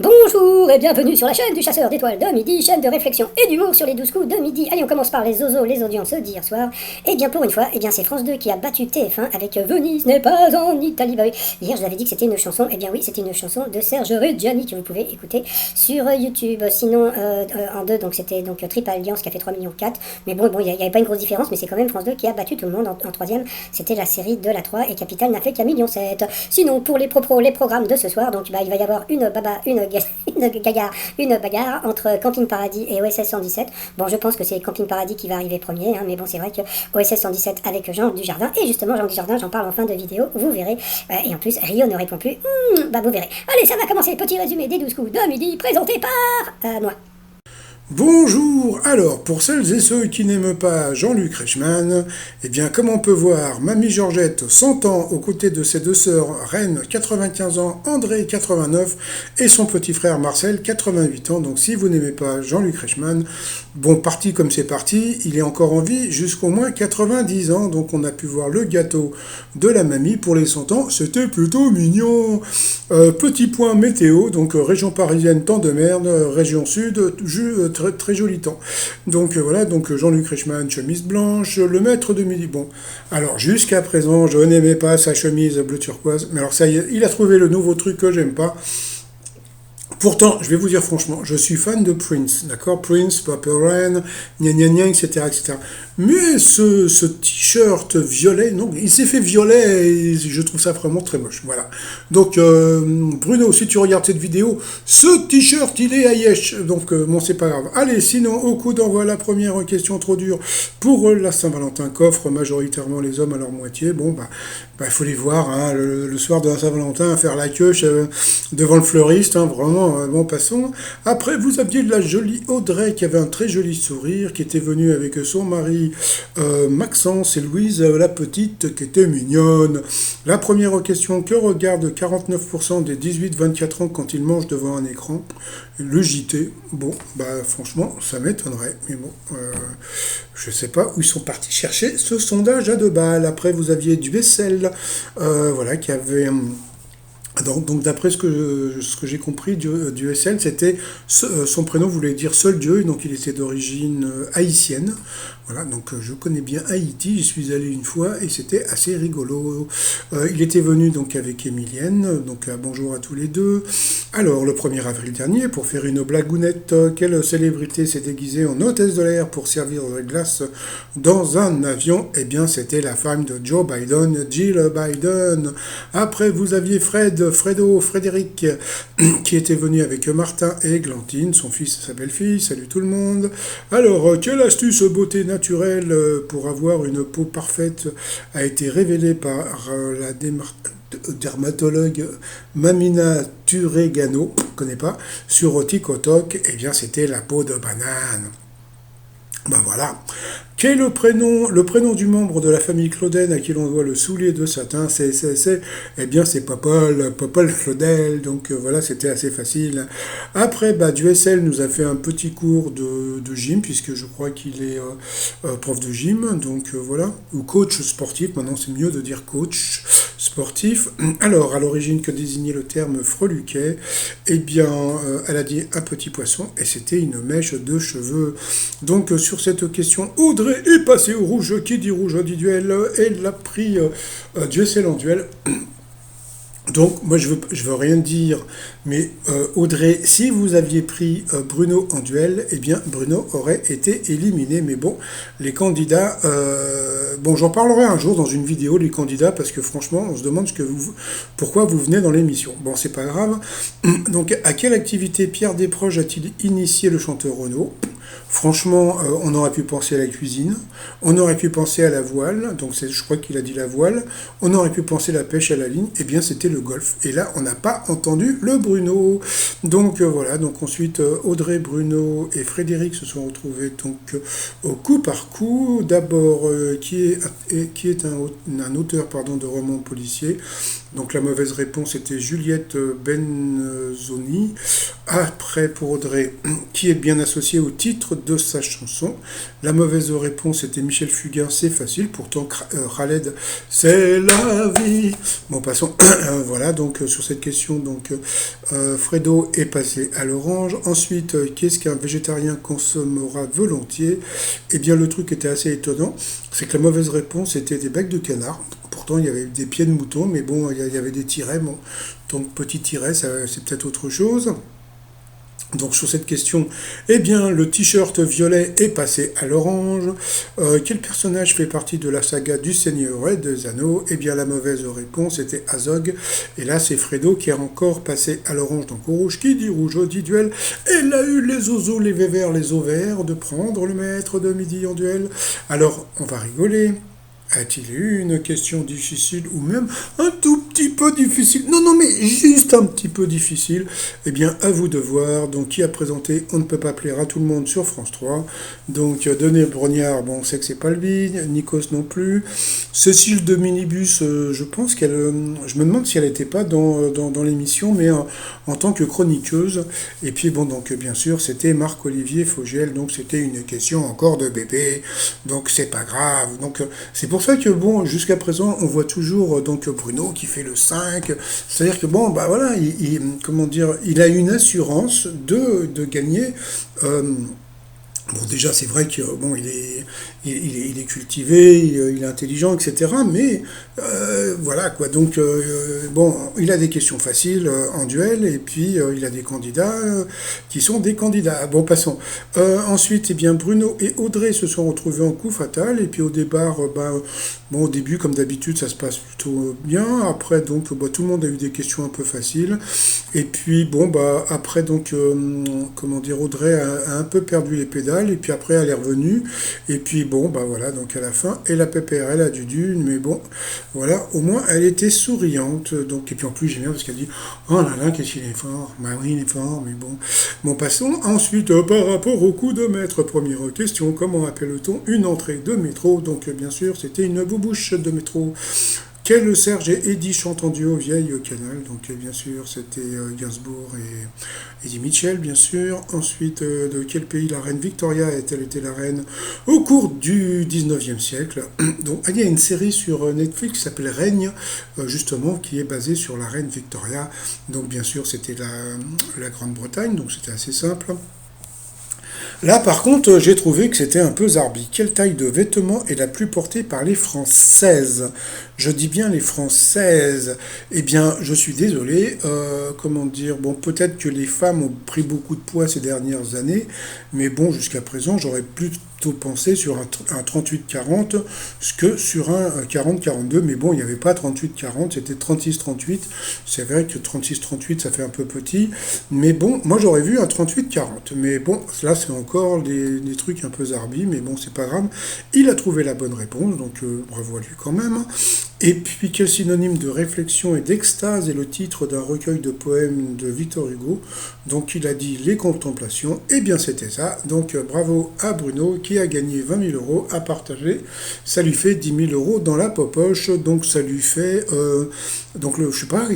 Bonjour et bienvenue sur la chaîne du chasseur d'étoiles de midi, chaîne de réflexion et d'humour sur les 12 coups de midi. Allez, on commence par les zozos, les audiences d'hier soir. Et bien pour une fois, c'est France 2 qui a battu TF1 avec Venise n'est pas en Italie. Bah oui, hier je vous avais dit que c'était une chanson, et bien oui, c'était une chanson de Serge Reggiani que vous pouvez écouter sur YouTube. Sinon, en deux, donc c'était donc Triple Alliance qui a fait 3,4 millions. Mais bon, il n'y avait pas une grosse différence, mais c'est quand même France 2 qui a battu tout le monde. En troisième, c'était la série de la 3 et Capital n'a fait qu'un million 7. Sinon, pour les programmes de ce soir, donc il va y avoir une bagarre entre Camping Paradis et OSS 117. Bon, je pense que c'est Camping Paradis qui va arriver premier, mais bon, c'est vrai que OSS 117 avec Jean Dujardin, et justement, Jean Dujardin, j'en parle en fin de vidéo, vous verrez. Et en plus, Rio ne répond plus, vous verrez. Allez, ça va commencer, petit résumé des 12 coups de midi, présenté par moi. Bonjour. Alors, pour celles et ceux qui n'aiment pas Jean-Luc Reichmann, comme on peut voir, Mamie Georgette, 100 ans, aux côtés de ses deux sœurs, Reine, 95 ans, André, 89, et son petit frère Marcel, 88 ans. Donc, si vous n'aimez pas Jean-Luc Reichmann, bon, parti comme c'est parti, il est encore en vie jusqu'au moins 90 ans. Donc, on a pu voir le gâteau de la mamie pour les 100 ans. C'était plutôt mignon. Petit point météo, donc région parisienne, temps de merde, région sud, très joli temps. Donc voilà, donc Jean-Luc Reichmann, chemise blanche, le maître de midi. Bon, alors jusqu'à présent, je n'aimais pas sa chemise bleu turquoise, mais alors ça y est, il a trouvé le nouveau truc que j'aime pas. Pourtant, je vais vous dire franchement, je suis fan de Prince, d'accord? Prince, Purple Rain, gna gna gna, etc., etc. Mais ce t-shirt violet, non, il s'est fait violet et je trouve ça vraiment très moche, voilà. Donc, Bruno, si tu regardes cette vidéo, ce t-shirt, il est à Yesh, donc bon, c'est pas grave. Allez, sinon, au coup d'envoi, la première question trop dure pour la Saint-Valentin qu'offrent majoritairement les hommes à leur moitié. Bon, il faut les voir, hein, le soir de la Saint-Valentin, à faire la queue devant le fleuriste, hein, vraiment. Bon, passons. Après, vous aviez de la jolie Audrey qui avait un très joli sourire, qui était venue avec son mari Maxence et Louise, la petite, qui était mignonne. La première question, que regardent 49% des 18-24 ans quand ils mangent devant un écran? Le JT. Bon, franchement, ça m'étonnerait. Mais bon, je sais pas où ils sont partis chercher ce sondage à 2 balles. Après, vous aviez du vaisselle, voilà, qui avait... Donc d'après ce que j'ai compris du SL, c'était son prénom voulait dire seul Dieu, donc il était d'origine haïtienne. Voilà, donc je connais bien Haïti, j'y suis allé une fois et c'était assez rigolo. Il était venu donc avec Emilienne, donc bonjour à tous les deux. Alors le 1er avril dernier, pour faire une blagounette, quelle célébrité s'est déguisée en hôtesse de l'air pour servir de glace dans un avion? Eh bien c'était la femme de Joe Biden, Jill Biden. Après vous aviez Frédéric, qui était venu avec Martin et Églantine, son fils et sa belle-fille. Salut tout le monde. Alors, quelle astuce beauté naturelle pour avoir une peau parfaite a été révélée par la dermatologue Mamina Turegano, je ne connais pas, sur TikTok? Eh bien, c'était la peau de banane. Voilà. Quel est le prénom du membre de la famille Claudel à qui l'on doit le soulier de satin? C'est Popol Claudel, donc voilà, c'était assez facile. Après, du SL nous a fait un petit cours de gym, puisque je crois qu'il est prof de gym, donc voilà, ou coach sportif, maintenant c'est mieux de dire coach sportif. Alors, à l'origine, que désignait le terme freluquet? Eh bien, elle a dit un petit poisson, et c'était une mèche de cheveux. Donc, sur cette question, Audrey est passée au rouge. Qui dit rouge dit duel. Elle a pris Duessel en duel. Donc, moi, je veux rien dire, mais Audrey, si vous aviez pris Bruno en duel, eh bien, Bruno aurait été éliminé. Mais bon, les candidats... j'en parlerai un jour dans une vidéo, les candidats, parce que franchement, on se demande pourquoi vous venez dans l'émission. Bon, c'est pas grave. Donc, à quelle activité Pierre Desproges a-t-il initié le chanteur Renaud? Franchement, on aurait pu penser à la cuisine, on aurait pu penser à la voile, donc je crois qu'il a dit la voile, on aurait pu penser à la pêche à la ligne, eh bien c'était le golf. Et là, on n'a pas entendu le Bruno. Donc voilà, donc ensuite Audrey, Bruno et Frédéric se sont retrouvés donc au coup par coup. D'abord, qui est un auteur de romans policiers. Donc la mauvaise réponse était Juliette Benzoni. Après, pour Audrey, qui est bien associé au titre de sa chanson? La mauvaise réponse était Michel Fugain, c'est facile, pourtant Khaled, c'est la vie. Bon, passons. Voilà, donc sur cette question, donc Fredo est passé à l'orange. Ensuite, qu'est-ce qu'un végétarien consommera volontiers? Eh bien, le truc était assez étonnant, c'est que la mauvaise réponse était des becs de canard. Pourtant, il y avait des pieds de mouton, mais bon, il y avait des tirets. Bon, donc petit tiret, c'est peut-être autre chose. Donc sur cette question, eh bien le t-shirt violet est passé à l'orange. Quel personnage fait partie de la saga du Seigneur et des Anneaux? Eh bien la mauvaise réponse était Azog. Et là c'est Fredo qui est encore passé à l'orange. Donc au rouge, qui dit rouge dit duel. Elle a eu les oiseaux, les vévères, les ovaires de prendre le maître de midi en duel. Alors on va rigoler. A-t-il eu une question difficile ou même un tout petit peu difficile? Non, non, mais juste un petit peu difficile. Eh bien, à vous de voir. Donc, qui a présenté On ne peut pas plaire à tout le monde sur France 3. Donc, Denis Brognard, bon, on sait que c'est pas lui. Nikos non plus. Cécile de Minibus, je pense qu'elle... je me demande si elle n'était pas dans l'émission, mais en tant que chroniqueuse. Et puis, bon, donc, bien sûr, c'était Marc-Olivier Fogiel. Donc, c'était une question encore de bébé. Donc, c'est pas grave. Donc, c'est pour ça que, bon, jusqu'à présent, on voit toujours donc Bruno qui fait le 5. C'est-à-dire que, bon, bah voilà, comment dire, il a une assurance de gagner. Bon, déjà, c'est vrai que bon, il est cultivé, il est intelligent, etc. Mais voilà quoi. Donc bon, il a des questions faciles en duel, et puis il a des candidats qui sont des candidats. Bon, passons. Ensuite, eh bien, Bruno et Audrey se sont retrouvés en coup fatal, et puis au départ, bon, au début, comme d'habitude, ça se passe plutôt bien. Après, donc, bah, tout le monde a eu des questions un peu faciles. Et puis, bon, bah, après, donc, comment dire, Audrey a un peu perdu les pédales, et puis après, elle est revenue. Et puis, bon, bah voilà, donc à la fin, et la PPRL a du dune, mais bon, voilà, au moins, elle était souriante. Donc, et puis en plus, j'aime bien parce qu'elle dit, oh là là, qu'est-ce qu'il est fort. Bah oui, il est fort, mais bon. Bon, passons. Ensuite, par rapport au coup de maître, première question, comment appelle-t-on une entrée de métro? Donc, bien sûr, c'était une boubouche de métro. Quel Serge et Eddie chantent en duo vieille canal? Donc bien sûr c'était Gainsbourg et Eddie Mitchell bien sûr. Ensuite de quel pays la reine Victoria a-t-elle été la reine au cours du 19e siècle? Donc il y a une série sur Netflix qui s'appelle Règne justement qui est basée sur la reine Victoria. Donc bien sûr c'était la Grande-Bretagne donc c'était assez simple. Là, par contre, j'ai trouvé que c'était un peu zarbi. Quelle taille de vêtements est la plus portée par les Françaises? Je dis bien les Françaises. Eh bien, je suis désolé. Comment dire? Bon, peut-être que les femmes ont pris beaucoup de poids ces dernières années, mais bon, jusqu'à présent, j'aurais plutôt pensé sur un 38-40 que sur un 40-42. Mais bon, il n'y avait pas 38-40, c'était 36-38. C'est vrai que 36-38, ça fait un peu petit. Mais bon, moi, j'aurais vu un 38-40. Mais bon, là, c'est encore des trucs un peu zarbi, mais bon, c'est pas grave. Il a trouvé la bonne réponse, donc bravo à lui quand même. Et puis, quel synonyme de réflexion et d'extase est le titre d'un recueil de poèmes de Victor Hugo? Donc, il a dit Les Contemplations. Eh bien, c'était ça. Donc, bravo à Bruno qui a gagné 20 000 euros à partager. Ça lui fait 10 000 euros dans la poche. Donc, ça lui fait, donc je sais pas,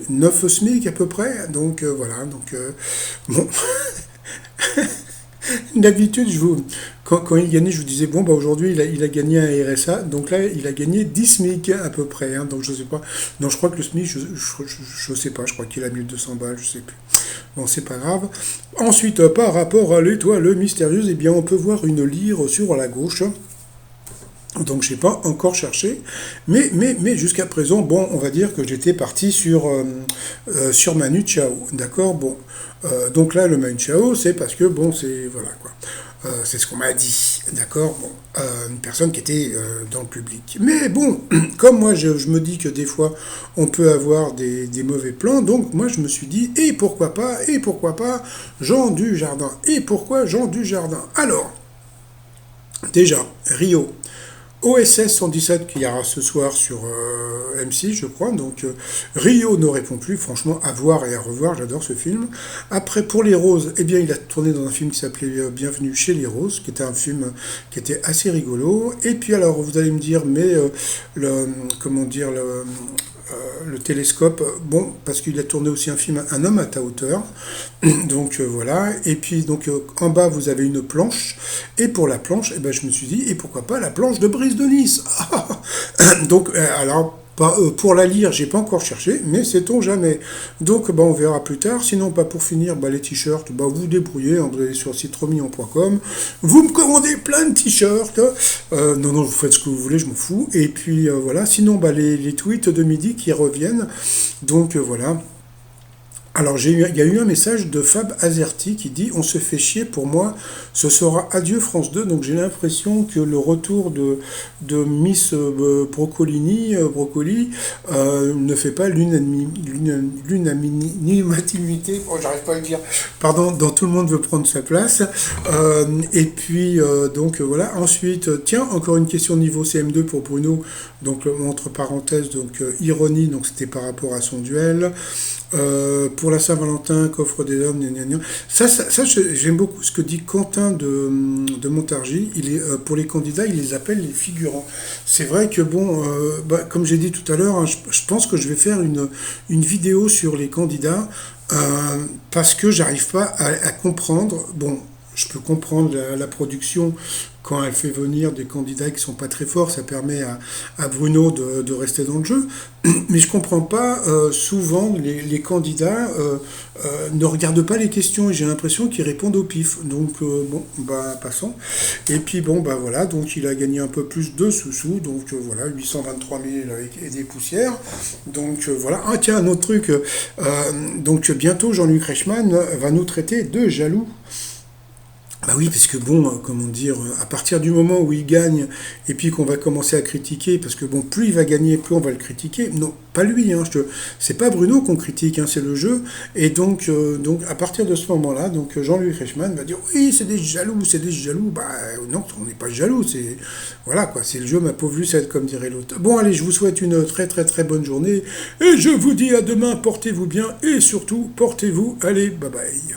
9 SMIC à peu près. Donc, voilà. Donc, bon. D'habitude, quand il gagnait, je vous disais, bon, bah aujourd'hui, il a gagné un RSA, donc là, il a gagné 10 SMIC à peu près, hein, donc je sais pas. Non, je crois que le SMIC, je sais pas, je crois qu'il a 1200 balles, je sais plus. Bon, c'est pas grave. Ensuite, par rapport à l'étoile mystérieuse, eh bien, on peut voir une lyre sur la gauche. Donc, je n'ai pas encore cherché, mais jusqu'à présent, bon, on va dire que j'étais parti sur Manu Chao, d'accord. Bon, donc là, le Manu Chao, c'est parce que, bon, c'est, voilà, quoi. C'est ce qu'on m'a dit, d'accord. Bon, une personne qui était dans le public. Mais bon, comme moi, je me dis que des fois, on peut avoir des mauvais plans, donc moi, je me suis dit, et pourquoi pas, Jean Dujardin. Et pourquoi Jean Dujardin? Alors, déjà, Rio. OSS 117 qui ira ce soir sur M6, je crois. Donc Rio ne répond plus. Franchement, à voir et à revoir. J'adore ce film. Après, pour les Roses, eh bien, il a tourné dans un film qui s'appelait Bienvenue chez les Roses, qui était un film qui était assez rigolo. Et puis alors, vous allez me dire, mais comment dire, le télescope, bon, parce qu'il a tourné aussi un film Un homme à ta hauteur, donc voilà, et puis donc en bas vous avez une planche, et pour la planche, eh ben, je me suis dit, et pourquoi pas la planche de Brise de Nice. Donc alors pour la lire, j'ai pas encore cherché, mais sait-on jamais. Donc bah, on verra plus tard. Sinon, pas pour finir, bah, les t-shirts, bah, vous débrouillez, André sur citromillon.com. Vous me commandez plein de t-shirts. Non, non, vous faites ce que vous voulez, je m'en fous. Et puis voilà. Sinon, bah, les tweets de midi qui reviennent. Donc voilà. Alors, il y a eu un message de Fab Azerty qui dit: On se fait chier, pour moi, ce sera adieu France 2. Donc, j'ai l'impression que le retour de Miss Brocoli ne fait pas l'unanimité. Oh, j'arrive pas à le dire. Pardon, dans Tout le monde veut prendre sa place. Et puis, donc voilà. Ensuite, tiens, encore une question niveau CM2 pour Bruno. Donc, entre parenthèses, donc ironie, donc c'était par rapport à son duel. Pour la Saint-Valentin, coffre des hommes, gna gna gna. J'aime beaucoup ce que dit Quentin de Montargis. Pour les candidats, il les appelle les figurants. C'est vrai que, bon, bah, comme j'ai dit tout à l'heure, hein, je pense que je vais faire une vidéo sur les candidats parce que j'arrive pas à comprendre. Bon, je peux comprendre la production quand elle fait venir des candidats qui sont pas très forts, ça permet à Bruno de rester dans le jeu. Mais je comprends pas, souvent les candidats ne regardent pas les questions et j'ai l'impression qu'ils répondent au pif. Donc bon, bah passons. Et puis bon, bah voilà, donc il a gagné un peu plus de sous-sous, donc voilà, 823 000 et des poussières. Donc voilà. Ah tiens, un autre truc, donc bientôt Jean-Luc Reichmann va nous traiter de jaloux. Bah oui, parce que bon, comment dire, à partir du moment où il gagne et puis qu'on va commencer à critiquer, parce que bon, plus il va gagner, plus on va le critiquer. Non, pas lui, hein, c'est pas Bruno qu'on critique, hein, c'est le jeu. Et donc à partir de ce moment-là, donc Jean-Luc Reichmann va dire oui, c'est des jaloux, c'est des jaloux. Bah non, on n'est pas jaloux, c'est voilà quoi, c'est le jeu, ma pauvre Lucette, comme dirait l'autre. Bon, allez, je vous souhaite une très très très bonne journée et je vous dis à demain. Portez-vous bien et surtout portez-vous. Allez, bye bye.